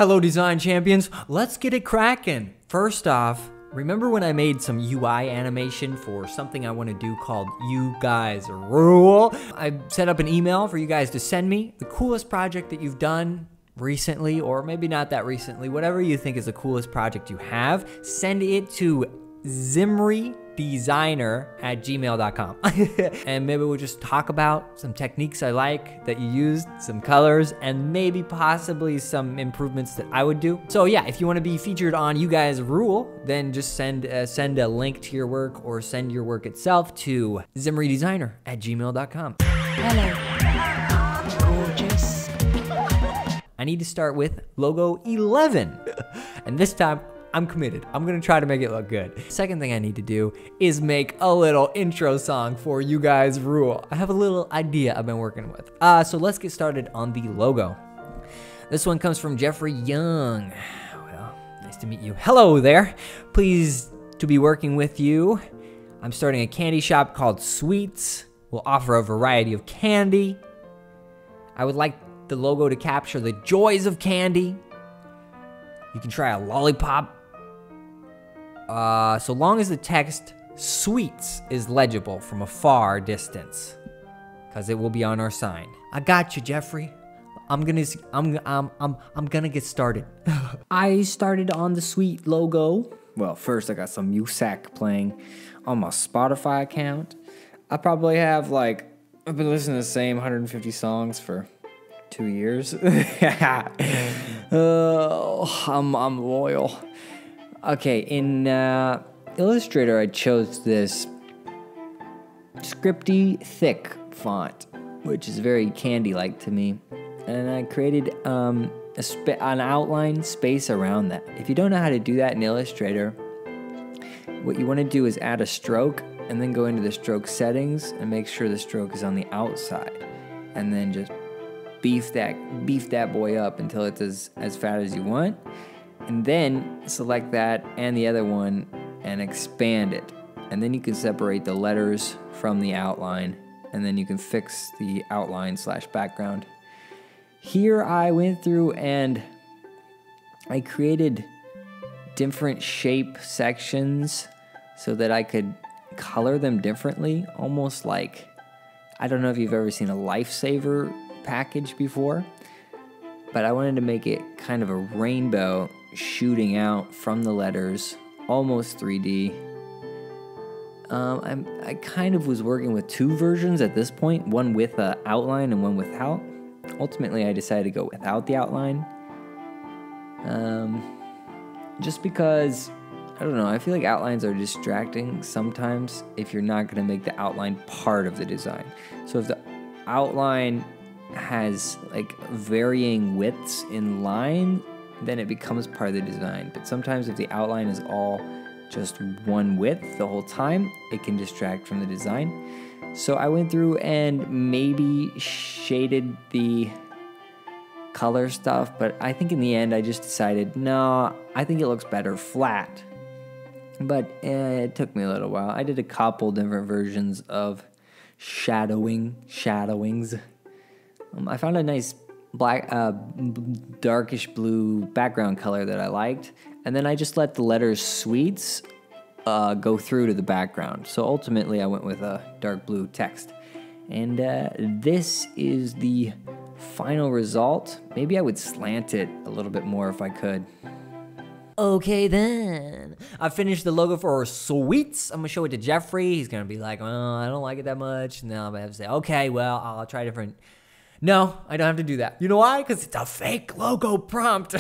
Hello design champions, let's get it cracking. First off, remember when I made some UI animation for something I want to do called You Guys Rule? I set up an email for you guys to send me the coolest project that you've done recently, or maybe not that recently, whatever you think is the coolest project you have. Send it to zimridesigner@gmail.com. And maybe we'll just talk about some techniques I like that you used, some colors, and maybe possibly some improvements that I would do. So yeah, if you want to be featured on You Guys Rule, then just send a link to your work or send your work itself to zimridesigner@gmail.com. Hello. Gorgeous. I need to start with logo 11. And this time, I'm committed. I'm gonna try to make it look good. Second thing I need to do is make a little intro song for You Guys Rule. I have a little idea I've been working with. So let's get started on the logo. This one comes from Jeffrey Young. Well, nice to meet you. Hello there. Pleased to be working with you. I'm starting a candy shop called Sweets. We'll offer a variety of candy. I would like the logo to capture the joys of candy. You can try a lollipop. So long as the text Sweets is legible from a far distance, because it will be on our sign. I got you, Jeffrey. I'm gonna get started. I started on the Sweet logo. Well, first I got some music playing on my Spotify account. I probably have I've been listening to the same 150 songs for 2 years. I'm loyal. Okay, in Illustrator, I chose this scripty thick font, which is very candy-like to me. And I created an outline space around that. If you don't know how to do that in Illustrator, what you want to do is add a stroke and then go into the stroke settings and make sure the stroke is on the outside. And then just beef that boy up until it's as fat as you want. And then select that and the other one and expand it. And then you can separate the letters from the outline. And then you can fix the outline/background. Here I went through and I created different shape sections so that I could color them differently. Almost like, I don't know if you've ever seen a lifesaver package before, but I wanted to make it kind of a rainbow shooting out from the letters, almost 3D. I kind of was working with two versions at this point, one with an outline and one without. Ultimately, I decided to go without the outline, just because, I don't know, I feel like outlines are distracting sometimes if you're not going to make the outline part of the design. So if the outline has varying widths in line, then it becomes part of the design. But sometimes if the outline is all just one width the whole time, it can distract from the design. So I went through and maybe shaded the color stuff, but I think in the end I just decided, no, I think it looks better flat. But it took me a little while. I did a couple different versions of shadowings. I found a nice black, darkish blue background color that I liked, and then I just let the letters Sweets go through to the background. So ultimately I went with a dark blue text. And this is the final result. Maybe I would slant it a little bit more if I could. Okay then, I finished the logo for Sweets. I'm gonna show it to Jeffrey. He's gonna be like, oh, I don't like it that much. And then I'm gonna have to say, okay, well, I'll try different. No, I don't have to do that. You know why? Because it's a fake logo prompt.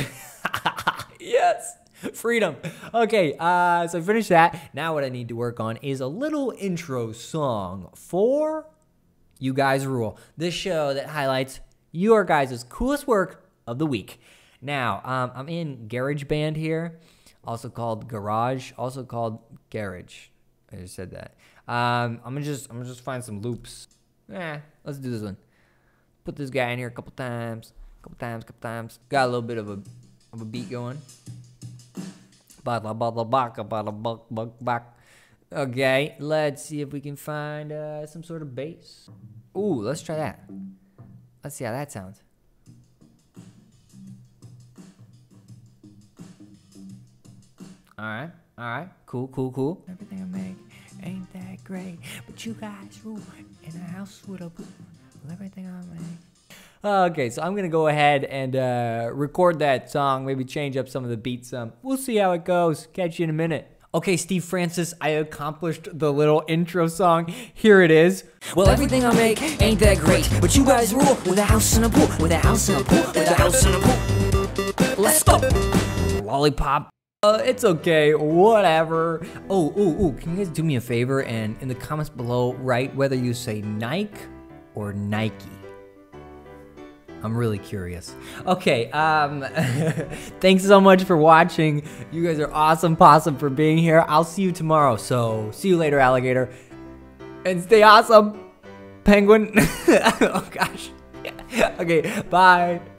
Yes, freedom. Okay, so I finished that. Now what I need to work on is a little intro song for You Guys Rule, this show that highlights your guys' coolest work of the week. Now, I'm in GarageBand here, also called Garage, also called Garage. I just said that. I'm gonna just find some loops. Let's do this one. Put this guy in here a couple times. Got a little bit of a beat going. Okay, let's see if we can find some sort of bass. Ooh, let's try that. Let's see how that sounds. All right, cool. Everything I make ain't that great, but you guys rule in a house with a pool. Everything I make. Okay, so I'm gonna go ahead and record that song, maybe change up some of the beats some. We'll see how it goes. Catch you in a minute. Okay, Steve Francis, I accomplished the little intro song. Here it is. Well, everything I make ain't that great, but you guys rule with a house and a pool, with a house and a pool, with a house and a pool. Let's go. Lollipop. It's okay, whatever. Oh, can you guys do me a favor and in the comments below write whether you say Nike or Nike? I'm really curious. Okay, thanks so much for watching. You guys are awesome, possum, for being here. I'll see you tomorrow, so see you later, alligator. And stay awesome, penguin. Oh gosh. Okay, bye.